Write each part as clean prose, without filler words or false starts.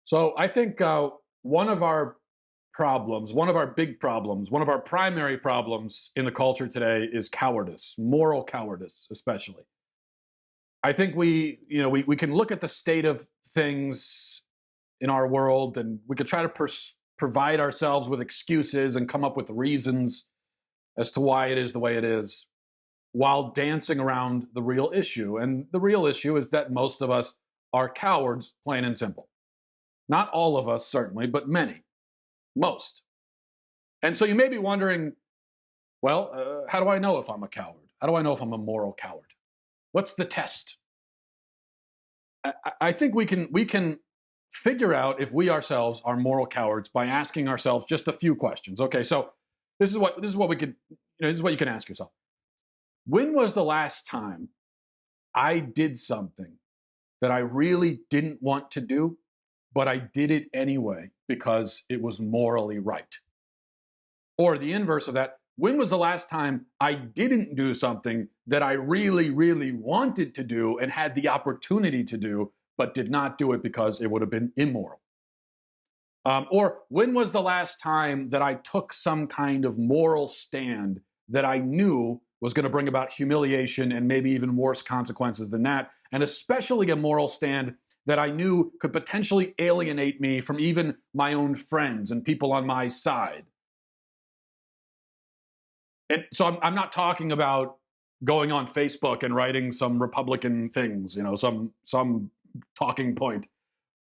So I think one of our problems, one of our big problems, one of our primary problems in the culture today is cowardice, moral cowardice, especially. I think we can look at the state of things in our world and we could try to provide ourselves with excuses and come up with reasons as to why it is the way it is while dancing around the real issue. And the real issue is that most of us are cowards, plain and simple. Not all of us, certainly, but many, most. And so you may be wondering, well, how do I know if I'm a coward? How do I know if I'm a moral coward? What's the test? I think we can figure out if we ourselves are moral cowards by asking ourselves just a few questions. Okay, so this is what we could, this is what you can ask yourself. When was the last time I did something that I really didn't want to do, but I did it anyway because it was morally right? Or the inverse of that, when was the last time I didn't do something that I really, really wanted to do and had the opportunity to do, but did not do it because it would have been immoral? Or when was the last time that I took some kind of moral stand that I knew was going to bring about humiliation and maybe even worse consequences than that, and especially a moral stand that I knew could potentially alienate me from even my own friends and people on my side? And so I'm not talking about going on Facebook and writing some Republican things, some talking point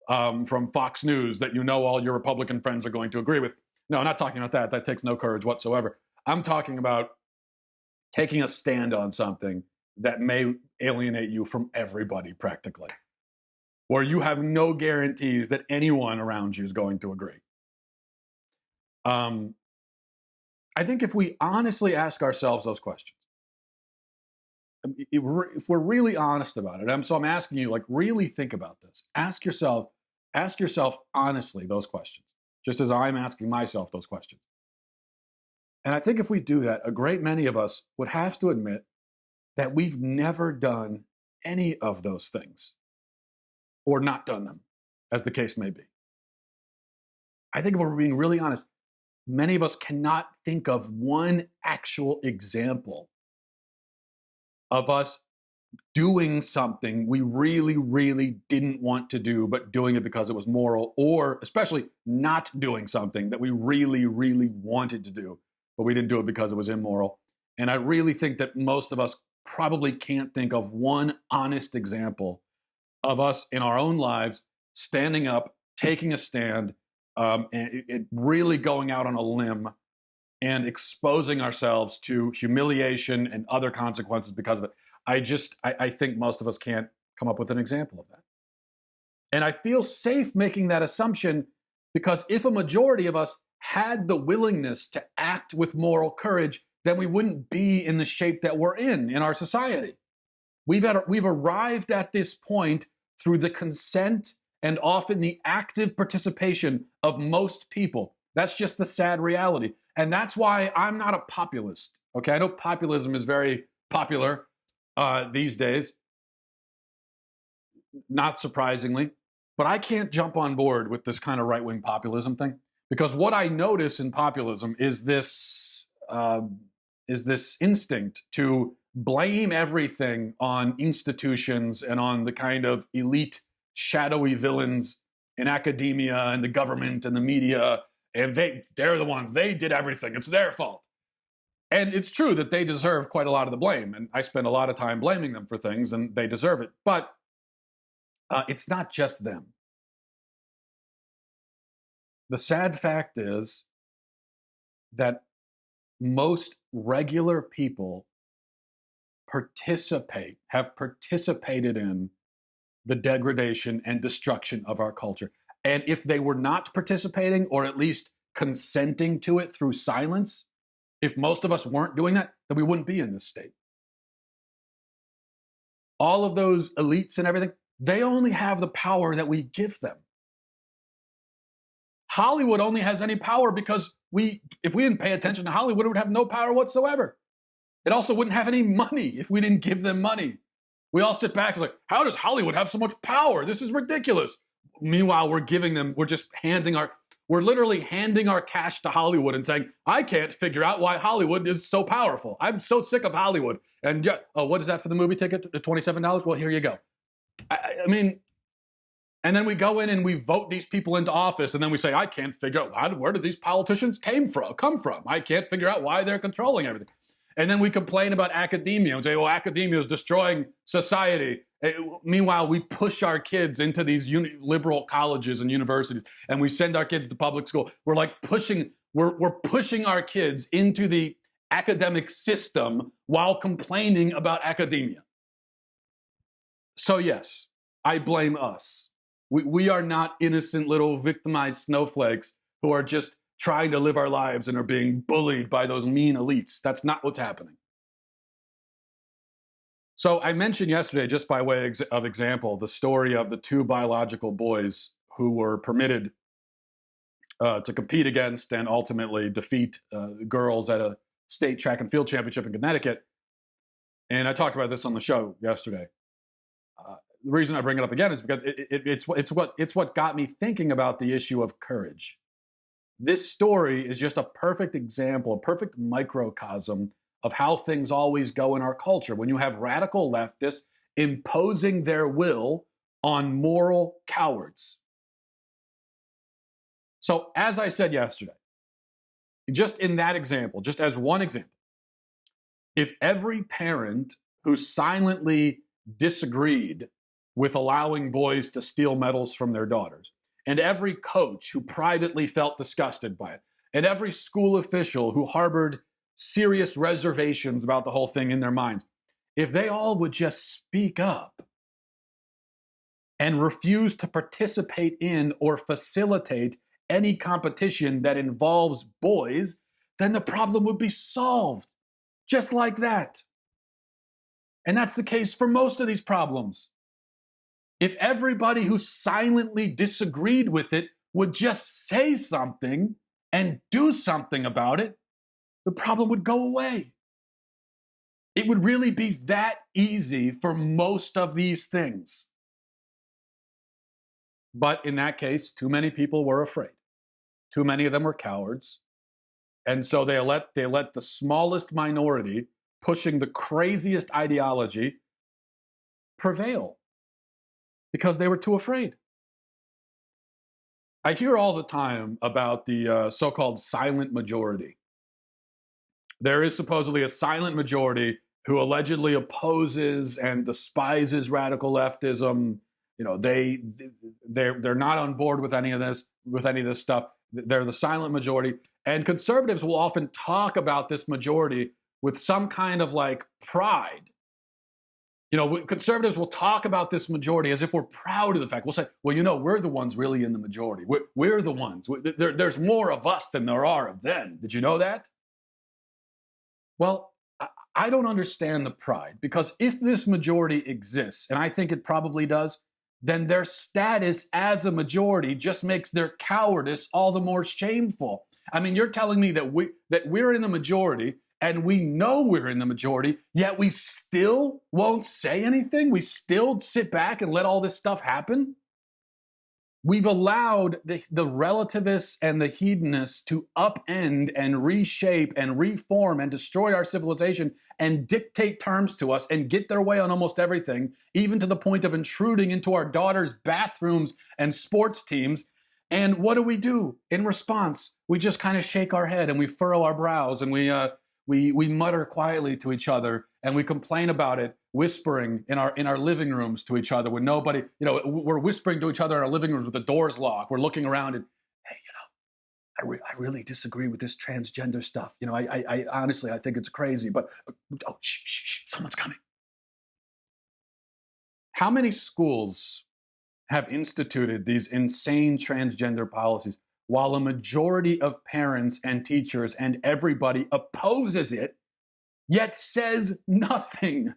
from Fox News that all your Republican friends are going to agree with. No, I'm not talking about that. That takes no courage whatsoever. I'm talking about taking a stand on something that may alienate you from everybody practically, where you have no guarantees that anyone around you is going to agree. I think if we honestly ask ourselves those questions, if we're really honest about it, so I'm asking you, really think about this. Ask yourself honestly those questions, just as I'm asking myself those questions. And I think if we do that, a great many of us would have to admit that we've never done any of those things, or not done them, as the case may be. I think if we're being really honest, many of us cannot think of one actual example of us doing something we really, really didn't want to do, but doing it because it was moral, or especially not doing something that we really, really wanted to do, but we didn't do it because it was immoral. And I really think that most of us probably can't think of one honest example of us in our own lives standing up, taking a stand, and really going out on a limb and exposing ourselves to humiliation and other consequences because of it. I think most of us can't come up with an example of that. And I feel safe making that assumption because if a majority of us had the willingness to act with moral courage, then we wouldn't be in the shape that we're in our society. We've arrived at this point through the consent and often the active participation of most people. That's just the sad reality. And that's why I'm not a populist. Okay, I know populism is very popular these days, not surprisingly, but I can't jump on board with this kind of right-wing populism thing, because what I notice in populism is this instinct to blame everything on institutions and on the kind of elite, shadowy villains in academia and the government and the media, and they're the ones, they did everything, it's their fault. And it's true that they deserve quite a lot of the blame, and I spend a lot of time blaming them for things, and they deserve it. But it's not just them. The sad fact is that most regular people have participated in the degradation and destruction of our culture. And if they were not participating, or at least consenting to it through silence, if most of us weren't doing that, then we wouldn't be in this state. All of those elites and everything, they only have the power that we give them. Hollywood only has any power because if we didn't pay attention to Hollywood, it would have no power whatsoever. It also wouldn't have any money if we didn't give them money. We all sit back and like, how does Hollywood have so much power? This is ridiculous. Meanwhile, we're literally handing our cash to Hollywood and saying, I can't figure out why Hollywood is so powerful. I'm so sick of Hollywood. And what is that for the movie ticket? $27? Well, here you go. I mean, and then we go in and we vote these people into office, and then we say, I can't figure out where did these politicians come from? I can't figure out why they're controlling everything. And then we complain about academia and say, well, academia is destroying society. Meanwhile, we push our kids into these liberal colleges and universities, and we send our kids to public school. We're like we're pushing our kids into the academic system while complaining about academia. So yes, I blame us. We are not innocent little victimized snowflakes who are just trying to live our lives and are being bullied by those mean elites. That's not what's happening. So I mentioned yesterday, just by way of example, the story of the two biological boys who were permitted to compete against and ultimately defeat girls at a state track and field championship in Connecticut. And I talked about this on the show yesterday. The reason I bring it up again is because it's what got me thinking about the issue of courage. This story is just a perfect example, a perfect microcosm of how things always go in our culture. When you have radical leftists imposing their will on moral cowards. So as I said yesterday, just in that example, just as one example, if every parent who silently disagreed with allowing boys to steal medals from their daughters, and every coach who privately felt disgusted by it, and every school official who harbored serious reservations about the whole thing in their minds, if they all would just speak up and refuse to participate in or facilitate any competition that involves boys, then the problem would be solved. Just like that. And that's the case for most of these problems. If everybody who silently disagreed with it would just say something and do something about it, the problem would go away. It would really be that easy for most of these things. But in that case, too many people were afraid. Too many of them were cowards. And so they let the smallest minority pushing the craziest ideology prevail because they were too afraid. I hear all the time about the so-called silent majority. There is supposedly a silent majority who allegedly opposes and despises radical leftism. You know, they're not on board with any of this stuff. They're the silent majority. And conservatives will often talk about this majority with some kind of like pride. You know, conservatives will talk about this majority as if we're proud of the fact. We'll say, well, you know, we're the ones really in the majority. We're the ones. There's more of us than there are of them. Did you know that? Well, I don't understand the pride, because if this majority exists, and I think it probably does, then their status as a majority just makes their cowardice all the more shameful. I mean, you're telling me that we're in the majority and we know we're in the majority, yet we still won't say anything? We still sit back and let all this stuff happen? We've allowed the relativists and the hedonists to upend and reshape and reform and destroy our civilization and dictate terms to us and get their way on almost everything, even to the point of intruding into our daughters' bathrooms and sports teams. And what do? In response, we just kind of shake our head and we furrow our brows and we mutter quietly to each other and we complain about it, whispering in our living rooms to each other when nobody, you know, we're whispering to each other in our living rooms with the doors locked. We're looking around and, hey, you know, I really disagree with this transgender stuff. You know, I honestly, I think it's crazy, but oh, shh, someone's coming. How many schools have instituted these insane transgender policies while a majority of parents and teachers and everybody opposes it, yet says nothing?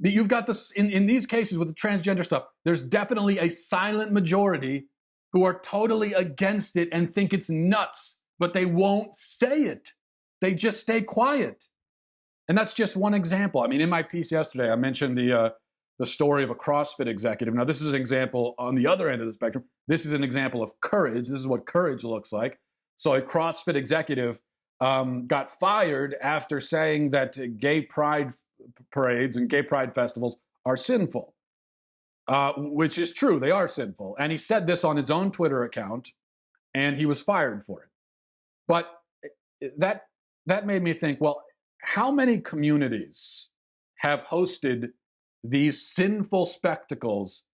You've got this, in these cases with the transgender stuff, there's definitely a silent majority who are totally against it and think it's nuts, but they won't say it. They just stay quiet. And that's just one example. I mean, in my piece yesterday, I mentioned the the story of a CrossFit executive. Now, this is an example on the other end of the spectrum. This is an example of courage. This is what courage looks like. So a CrossFit executive got fired after saying that gay pride parades and gay pride festivals are sinful, which is true. They are sinful. And he said this on his own Twitter account, and he was fired for it. But that made me think, well, how many communities have hosted these sinful spectacles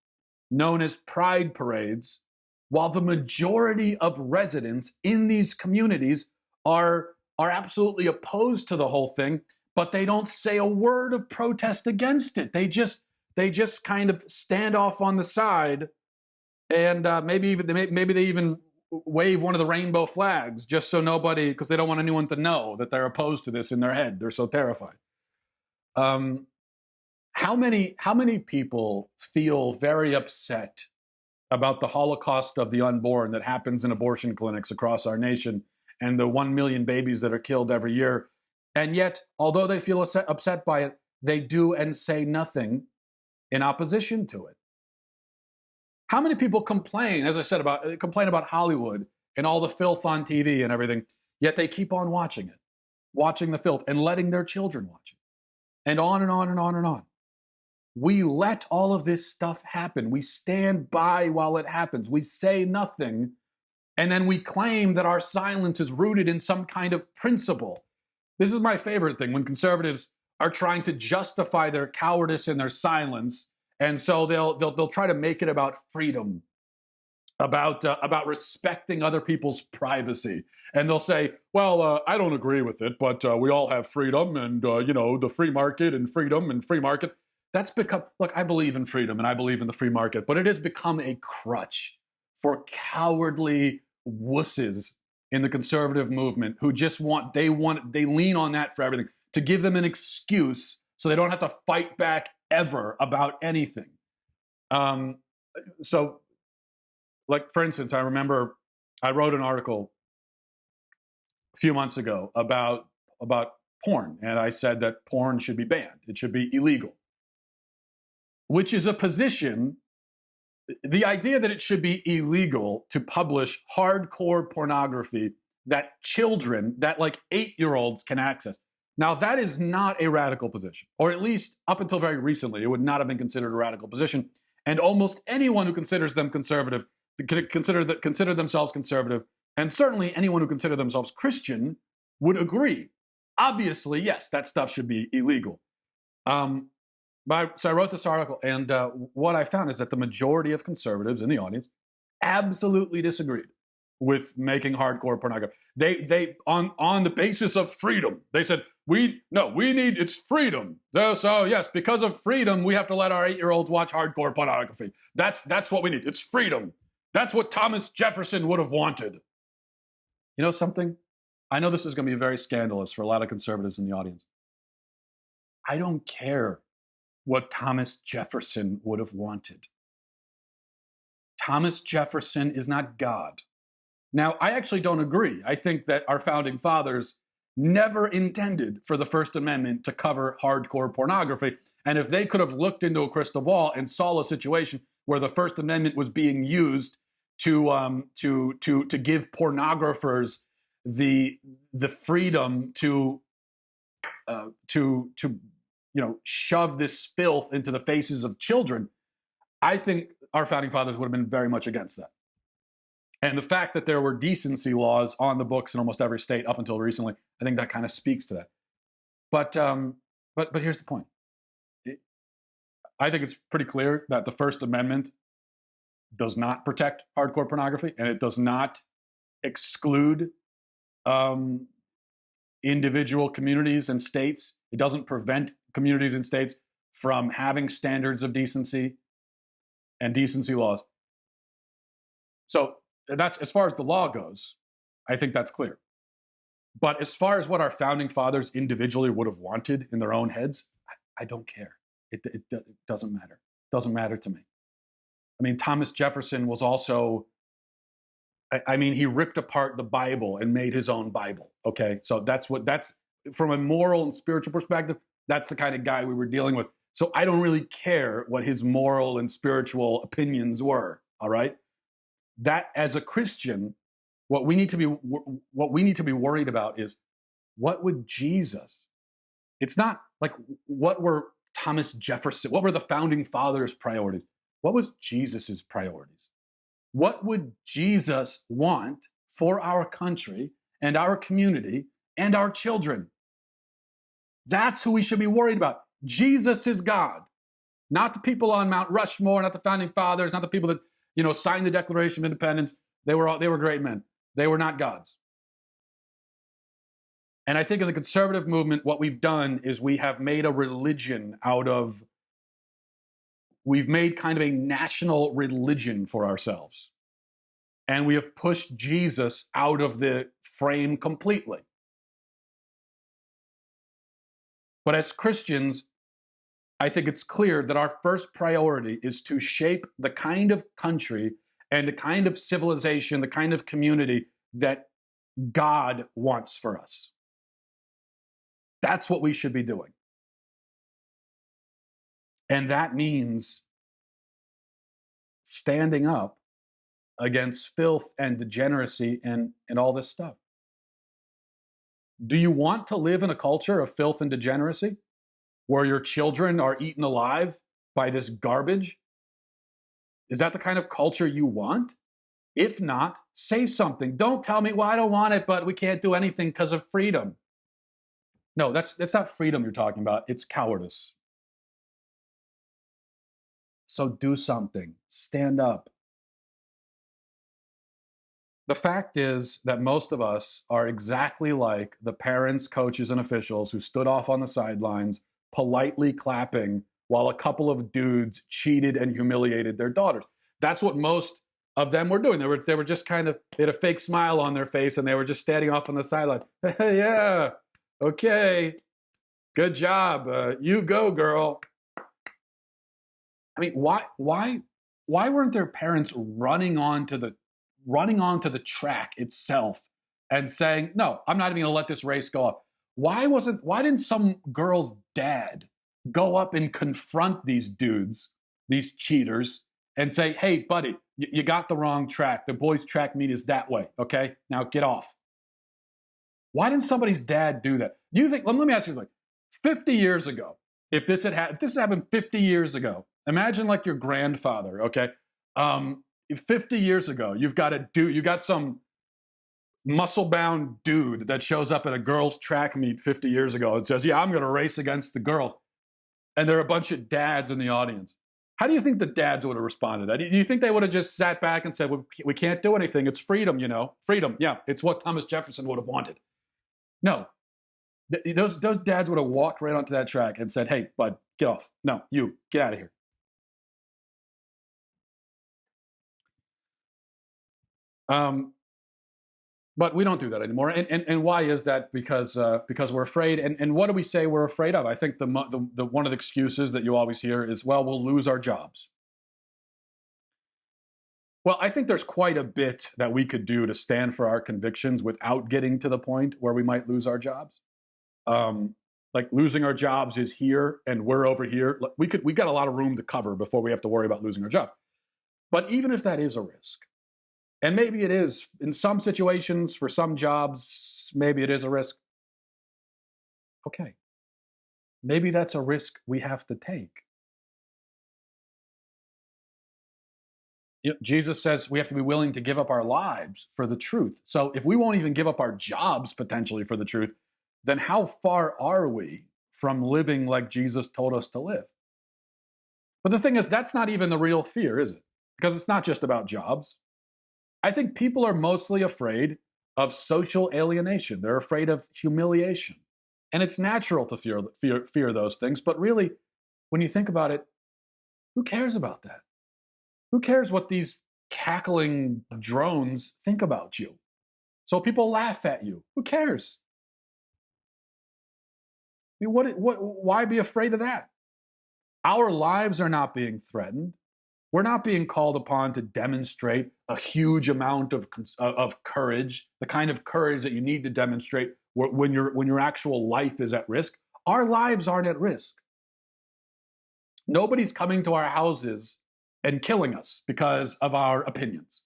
known as pride parades, while the majority of residents in these communities are absolutely opposed to the whole thing, but they don't say a word of protest against it. They just kind of stand off on the side, and maybe they even wave one of the rainbow flags just so nobody, because they don't want anyone to know that they're opposed to this in their head. They're so terrified. How many people feel very upset about the Holocaust of the unborn that happens in abortion clinics across our nation and the 1 million babies that are killed every year? And yet, although they feel upset by it, they do and say nothing in opposition to it. How many people complain, as I said, about Hollywood and all the filth on TV and everything, yet they keep on watching it, watching the filth and letting their children watch it, and on and on and on and on. We let all of this stuff happen. We stand by while it happens. We say nothing, and then we claim that our silence is rooted in some kind of principle. This is my favorite thing, when conservatives are trying to justify their cowardice and their silence, and so they'll try to make it about freedom, about respecting other people's privacy, and they'll say, "Well, I don't agree with it, but we all have freedom, and the free market and freedom and free market." That's become, look, I believe in freedom and I believe in the free market, but it has become a crutch for cowardly wusses in the conservative movement who just they lean on that for everything, to give them an excuse so they don't have to fight back ever about anything. So, like, for instance, I remember I wrote an article a few months ago about porn, and I said that porn should be banned. It should be illegal. Which is a position, the idea that it should be illegal to publish hardcore pornography that children, that like 8-year-olds can access. Now, that is not a radical position, or at least up until very recently, it would not have been considered a radical position. And almost anyone who considers them conservative, consider themselves conservative, and certainly anyone who considers themselves Christian would agree. Obviously, yes, that stuff should be illegal. So I wrote this article, and what I found is that the majority of conservatives in the audience absolutely disagreed with making hardcore pornography. They on the basis of freedom, they said, it's freedom. So yes, because of freedom, we have to let our 8-year-olds watch hardcore pornography. That's what we need. It's freedom. That's what Thomas Jefferson would have wanted. You know something? I know this is going to be very scandalous for a lot of conservatives in the audience. I don't care what Thomas Jefferson would have wanted. Thomas Jefferson is not God. Now, I actually don't agree. I think that our founding fathers never intended for the First Amendment to cover hardcore pornography. And if they could have looked into a crystal ball and saw a situation where the First Amendment was being used to give pornographers the freedom to shove this filth into the faces of children, I think our founding fathers would have been very much against that. And the fact that there were decency laws on the books in almost every state up until recently, I think that kind of speaks to that. But here's the point. I think it's pretty clear that the First Amendment does not protect hardcore pornography, and it does not exclude individual communities and states. It doesn't prevent communities and states from having standards of decency and decency laws. So that's, as far as the law goes, I think that's clear. But as far as what our founding fathers individually would have wanted in their own heads, I don't care. It doesn't matter. It doesn't matter to me. I mean, Thomas Jefferson was also, he ripped apart the Bible and made his own Bible, okay? So that's from a moral and spiritual perspective, that's the kind of guy we were dealing with. So I don't really care what his moral and spiritual opinions were, all right? That as a Christian, what we need to be worried about is, what would Jesus? It's not like, what were Thomas Jefferson, what were the founding fathers' priorities? What was Jesus's priorities? What would Jesus want for our country and our community and our children? That's who we should be worried about. Jesus is God, not the people on Mount Rushmore, not the founding fathers, not the people that, signed the Declaration of Independence. They were great men. They were not gods. And I think in the conservative movement, what we've done is we have made a religion we've made kind of a national religion for ourselves. And we have pushed Jesus out of the frame completely. But as Christians, I think it's clear that our first priority is to shape the kind of country and the kind of civilization, the kind of community that God wants for us. That's what we should be doing. And that means standing up against filth and degeneracy and all this stuff. Do you want to live in a culture of filth and degeneracy where your children are eaten alive by this garbage? Is that the kind of culture you want? If not, say something. Don't tell me, well, I don't want it, but we can't do anything because of freedom. No, that's not freedom you're talking about. It's cowardice. So do something. Stand up. The fact is that most of us are exactly like the parents, coaches, and officials who stood off on the sidelines, politely clapping while a couple of dudes cheated and humiliated their daughters. That's what most of them were doing. They were just they had a fake smile on their face, and they were just standing off on the sideline. Yeah, okay, good job. You go, girl. I mean, why weren't their parents running onto the track itself and saying, no, I'm not even going to let this race go up? Why didn't some girl's dad go up and confront these dudes, these cheaters, and say, hey, buddy, you got the wrong track. The boys' track meet is that way, okay? Now get off. Why didn't somebody's dad do that? Do you think, let me ask you something. 50 years ago, if this happened 50 years ago, imagine like your grandfather, okay? 50 years ago, you got some muscle-bound dude that shows up at a girls' track meet 50 years ago and says, yeah, I'm going to race against the girl. And there are a bunch of dads in the audience. How do you think the dads would have responded to that? Do you think they would have just sat back and said, well, we can't do anything. It's freedom, Freedom, yeah. It's what Thomas Jefferson would have wanted. No. Those dads would have walked right onto that track and said, hey, bud, get off. No, you, get out of here. But we don't do that anymore. And why is that? Because we're afraid. And what do we say we're afraid of? I think the one of the excuses that you always hear is, well, we'll lose our jobs. Well, I think there's quite a bit that we could do to stand for our convictions without getting to the point where we might lose our jobs. Like losing our jobs is here and we're over here. We got a lot of room to cover before we have to worry about losing our job. But even if that is a risk, and maybe it is in some situations for some jobs, maybe it is a risk. Okay. Maybe that's a risk we have to take. Jesus says we have to be willing to give up our lives for the truth. So if we won't even give up our jobs potentially for the truth, then how far are we from living like Jesus told us to live? But the thing is, that's not even the real fear, is it? Because it's not just about jobs. I think people are mostly afraid of social alienation. They're afraid of humiliation. And it's natural to fear those things. But really, when you think about it, who cares about that? Who cares what these cackling drones think about you? So people laugh at you. Who cares? I mean, why be afraid of that? Our lives are not being threatened. We're not being called upon to demonstrate a huge amount of courage, the kind of courage that you need to demonstrate when your actual life is at risk. Our lives aren't at risk. Nobody's coming to our houses and killing us because of our opinions.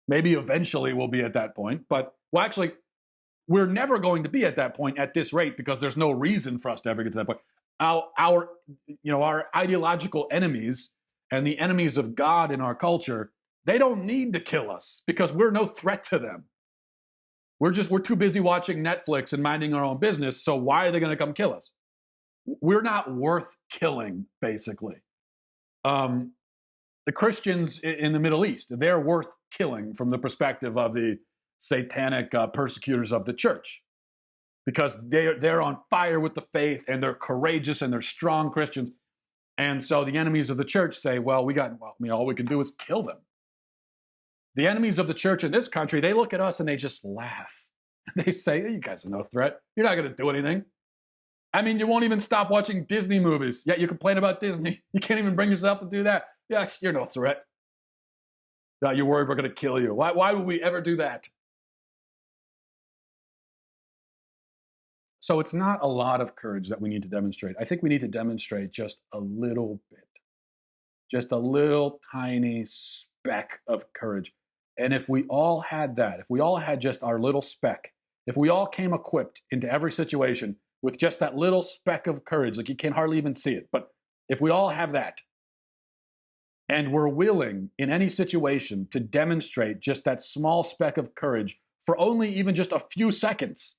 Maybe eventually we'll be at that point, but well, actually, we're never going to be at that point at this rate because there's no reason for us to ever get to that point. Our ideological enemies and the enemies of God in our culture, they don't need to kill us because we're no threat to them. We're too busy watching Netflix and minding our own business. So why are they going to come kill us? We're not worth killing, basically. The Christians in the Middle East, they're worth killing from the perspective of the satanic persecutors of the church, because they're on fire with the faith and they're courageous and they're strong Christians. And so the enemies of the church say, well, all we can do is kill them. The enemies of the church in this country, they look at us and they just laugh. They say, you guys are no threat. You're not going to do anything. I mean, you won't even stop watching Disney movies, yet you complain about Disney. You can't even bring yourself to do that. Yes, you're no threat. You're worried we're going to kill you. Why would we ever do that? So it's not a lot of courage that we need to demonstrate. I think we need to demonstrate just a little bit, just a little tiny speck of courage. And if we all had that, if we all had just our little speck, if we all came equipped into every situation with just that little speck of courage, like you can hardly even see it, but if we all have that, and we're willing in any situation to demonstrate just that small speck of courage for only even just a few seconds.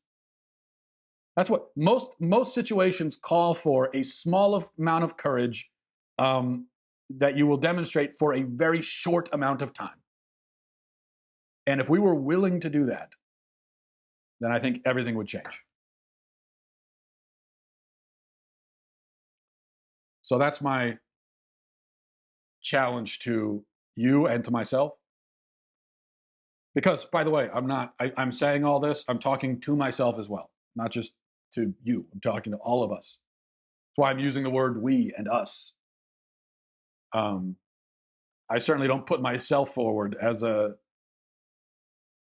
That's what most situations call for, a small amount of courage that you will demonstrate for a very short amount of time. And if we were willing to do that, then I think everything would change. So that's my challenge to you and to myself. Because, by the way, I'm saying all this, I'm talking to myself as well, not just to you. I'm talking to all of us. That's why I'm using the word we and us. I certainly don't put myself forward as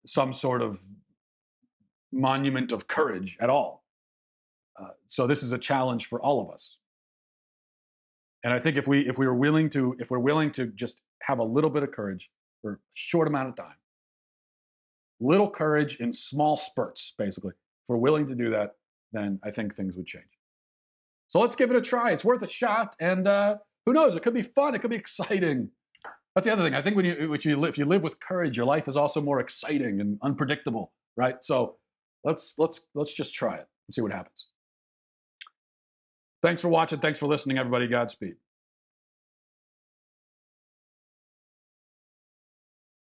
some sort of monument of courage at all. So this is a challenge for all of us. And I think if we're willing to just have a little bit of courage for a short amount of time, little courage in small spurts, basically, if we're willing to do that, then I think things would change. So let's give it a try. It's worth a shot, and who knows? It could be fun. It could be exciting. That's the other thing. I think if you live with courage, your life is also more exciting and unpredictable, right? So let's just try it and see what happens. Thanks for watching. Thanks for listening, everybody. Godspeed.